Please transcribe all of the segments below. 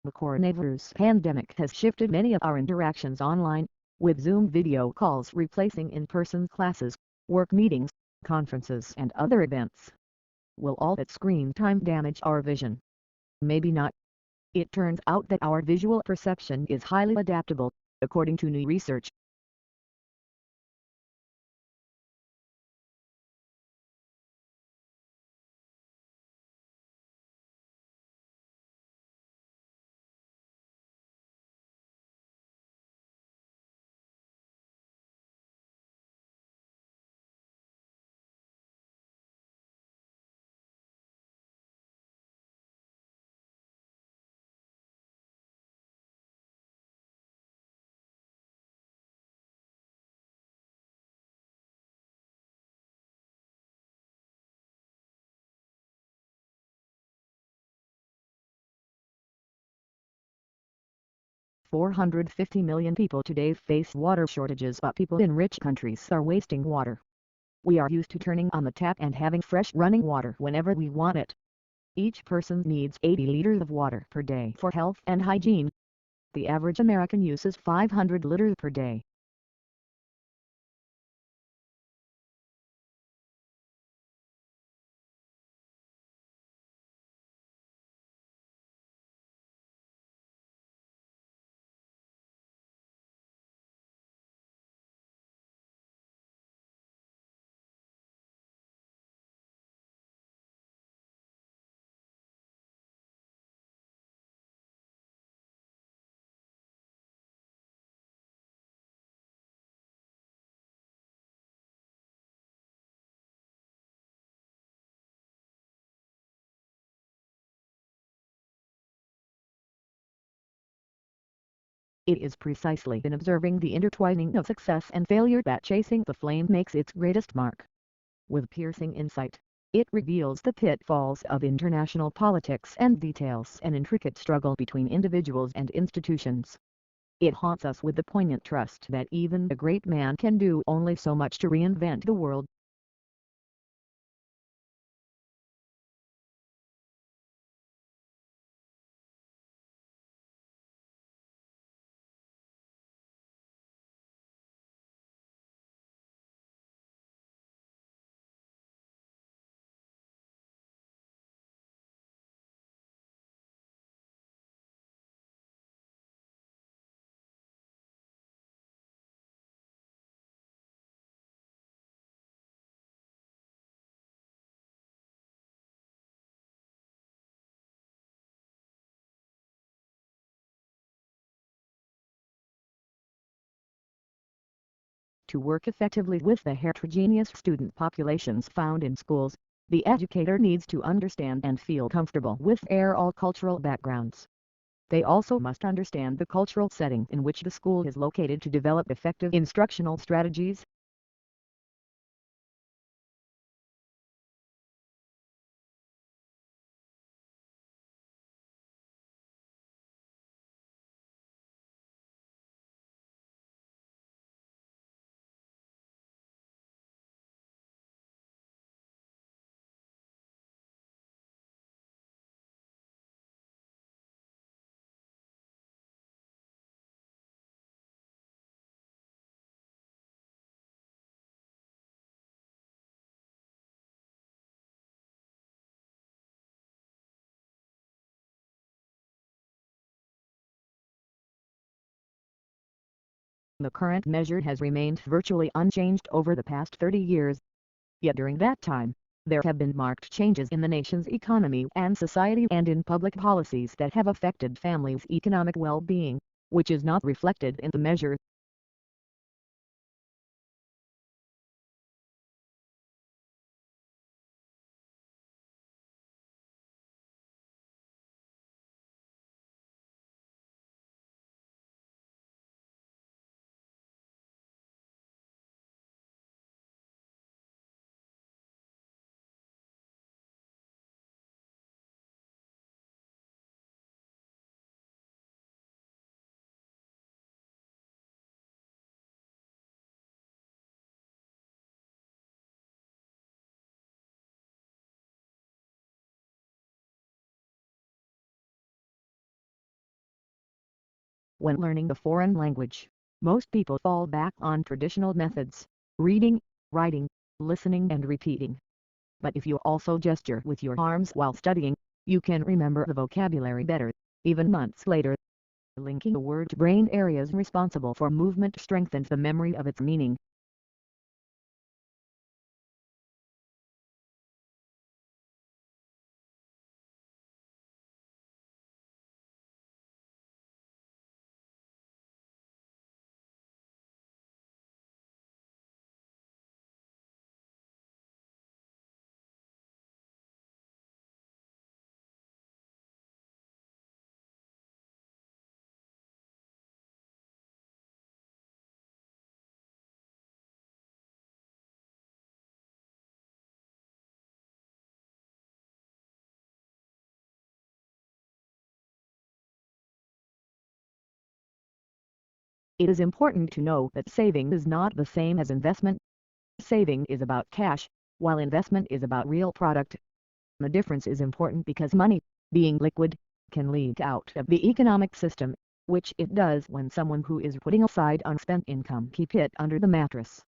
The coronavirus pandemic has shifted many of our interactions online, with Zoom video calls replacing in-person classes, work meetings, conferences and other events. Will all that screen time damage our vision? Maybe not. It turns out that our visual perception is highly adaptable, according to new research. "450 million people today face water shortages, but people in rich countries are wasting water. We are used to turning on the tap and having fresh running water whenever we want it. Each person needs 80 liters of water per day for health and hygiene. The average American uses 500 liters per day. It is precisely in observing the intertwining of success and failure that Chasing the Flame makes its greatest mark. With piercing insight, it reveals the pitfalls of international politics and details an intricate struggle between individuals and institutions. It haunts us with the poignant trust that even a great man can do only so much to reinvent the world. To work effectively with the heterogeneous student populations found in schools, the educator needs to understand and feel comfortable with all cultural backgrounds. They also must understand the cultural setting in which the school is located to develop effective instructional strategies. The current measure has remained virtually unchanged over the past 30 years. Yet during that time, there have been marked changes in the nation's economy and society and in public policies that have affected families' economic well-being, which is not reflected in the measure. When learning a foreign language, most people fall back on traditional methods: reading, writing, listening and repeating. But if you also gesture with your arms while studying, you can remember the vocabulary better, even months later. Linking a word to brain areas responsible for movement strengthens the memory of its meaning. It is important to know that saving is not the same as investment. Saving is about cash, while investment is about real product. The difference is important because money, being liquid, can leak out of the economic system, which it does when someone who is putting aside unspent income keep it under the mattress.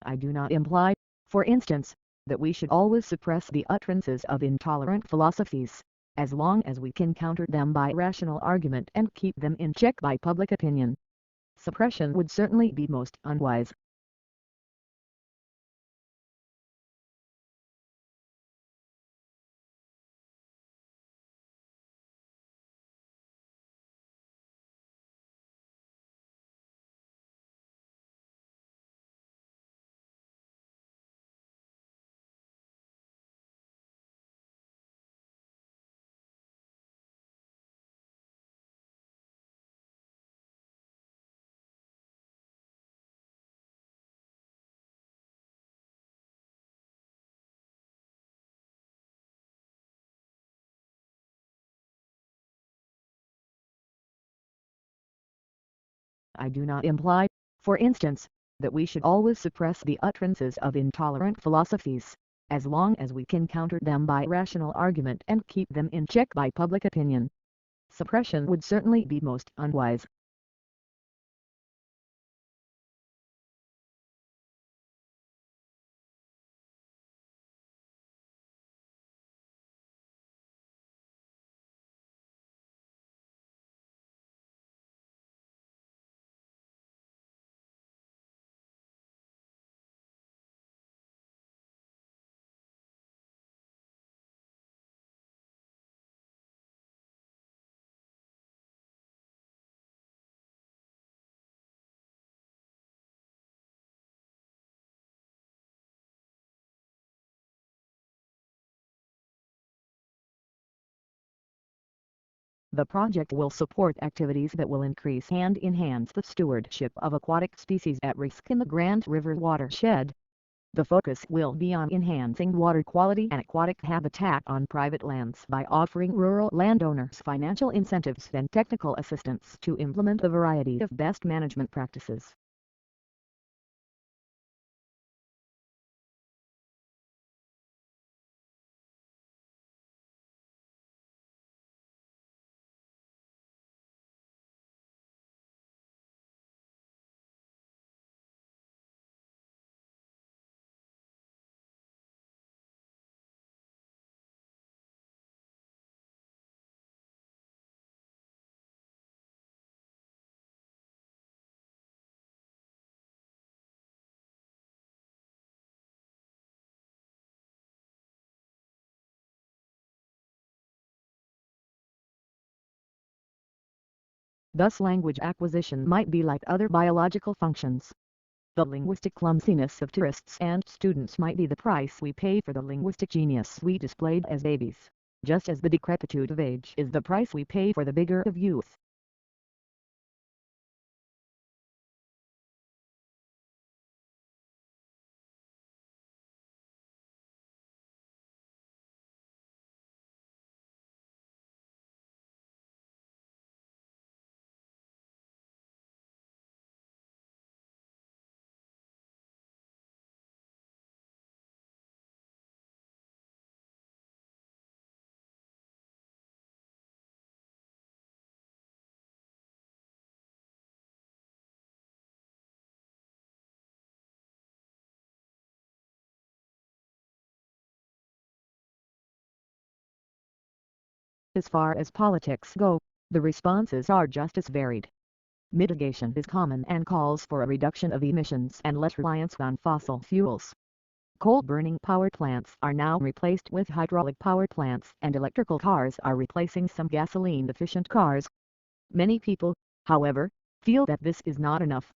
I do not imply, for instance, that we should always suppress the utterances of intolerant philosophies, as long as we can counter them by rational argument and keep them in check by public opinion. Suppression would certainly be most unwise. I do not imply, for instance, that we should always suppress the utterances of intolerant philosophies, as long as we can counter them by rational argument and keep them in check by public opinion. Suppression would certainly be most unwise. The project will support activities that will increase and enhance the stewardship of aquatic species at risk in the Grand River watershed. The focus will be on enhancing water quality and aquatic habitat on private lands by offering rural landowners financial incentives and technical assistance to implement a variety of best management practices. Thus language acquisition might be like other biological functions. The linguistic clumsiness of tourists and students might be the price we pay for the linguistic genius we displayed as babies, just as the decrepitude of age is the price we pay for the vigor of youth. As far as politics go, the responses are just as varied. Mitigation is common and calls for a reduction of emissions and less reliance on fossil fuels. Coal-burning power plants are now replaced with hydraulic power plants, and electrical cars are replacing some gasoline-efficient cars. Many people, however, feel that this is not enough.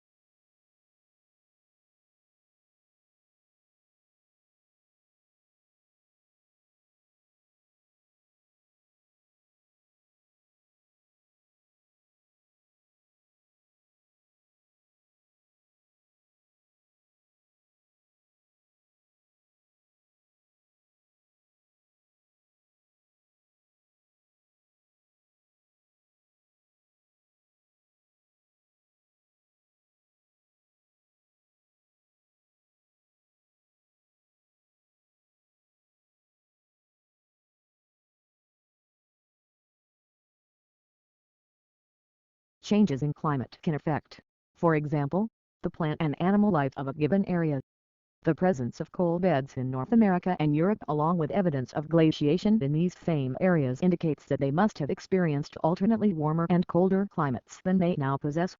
Changes in climate can affect, for example, the plant and animal life of a given area. The presence of coal beds in North America and Europe, along with evidence of glaciation in these same areas, indicates that they must have experienced alternately warmer and colder climates than they now possess.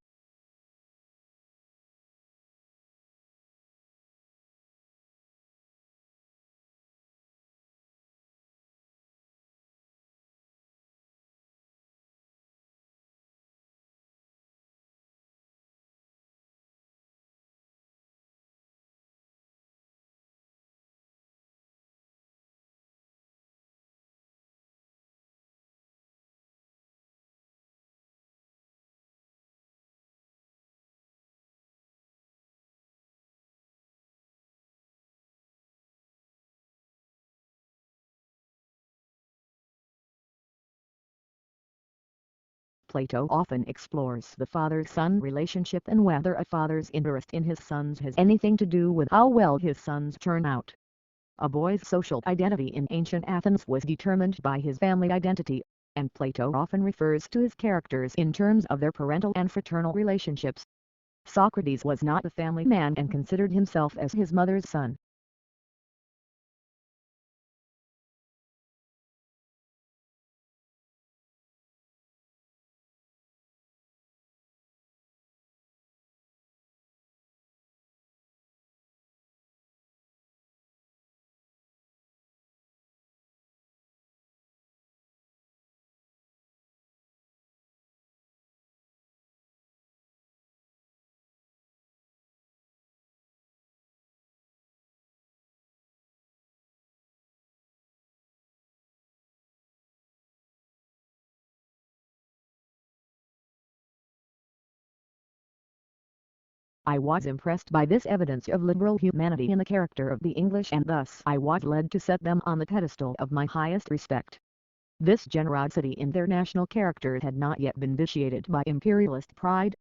Plato often explores the father-son relationship and whether a father's interest in his sons has anything to do with how well his sons turn out. A boy's social identity in ancient Athens was determined by his family identity, and Plato often refers to his characters in terms of their parental and fraternal relationships. Socrates was not a family man and considered himself as his mother's son. I was impressed by this evidence of liberal humanity in the character of the English, and thus I was led to set them on the pedestal of my highest respect. This generosity in their national character had not yet been vitiated by imperialist pride.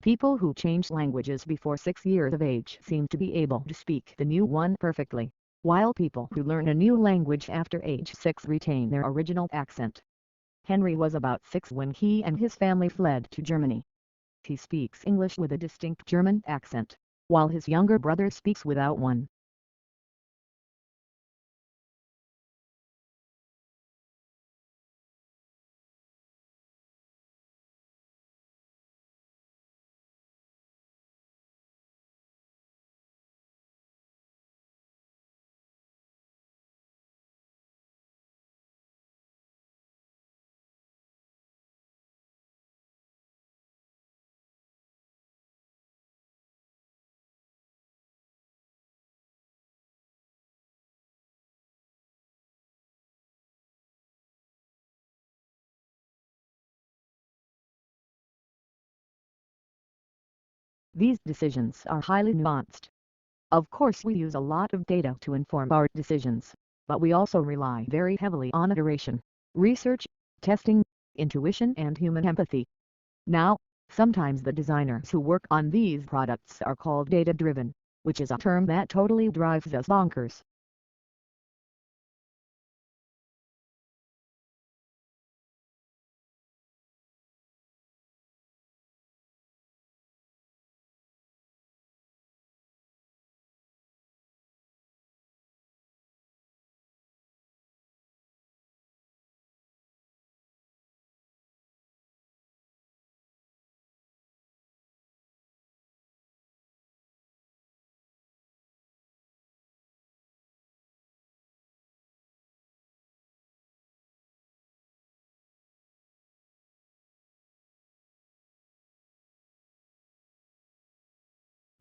People who change languages before 6 years of age seem to be able to speak the new one perfectly. while people who learn a new language after age 6 retain their original accent. Henry was about 6 when he and his family fled to Germany. He speaks English with a distinct German accent, while his younger brother speaks without one. These decisions are highly nuanced. Of course, we use a lot of data to inform our decisions, but we also rely very heavily on iteration, research, testing, intuition and human empathy. Now, sometimes the designers who work on these products are called data-driven, which is a term that totally drives us bonkers.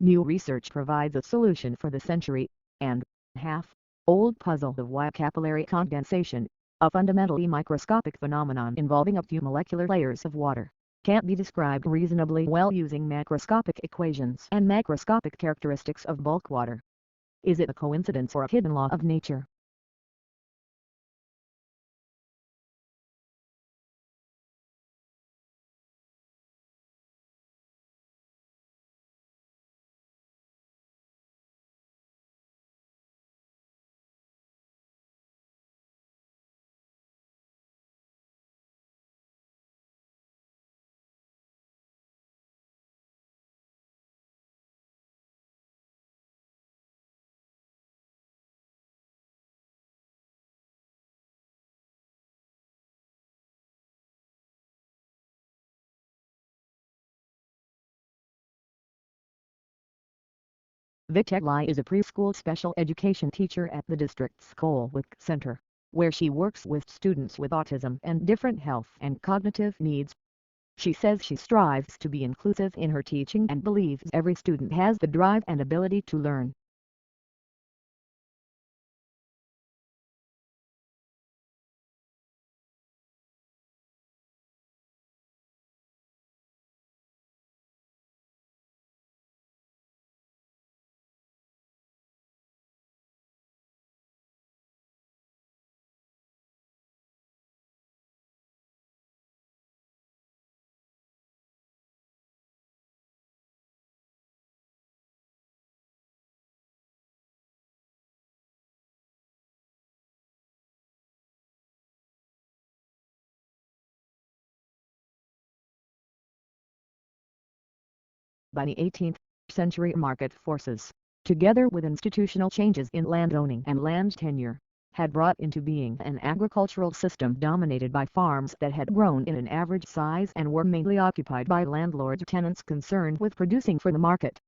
New research provides a solution for the century-and-a-half-old puzzle of why capillary condensation, a fundamentally microscopic phenomenon involving a few molecular layers of water, can't be described reasonably well using macroscopic equations and macroscopic characteristics of bulk water. Is it a coincidence or a hidden law of nature? Victelli is a preschool special education teacher at the district's Colwick Center, where she works with students with autism and different health and cognitive needs. She says she strives to be inclusive in her teaching and believes every student has the drive and ability to learn. By the 18th century, market forces, together with institutional changes in landowning and land tenure, had brought into being an agricultural system dominated by farms that had grown in an average size and were mainly occupied by landlords or tenants concerned with producing for the market.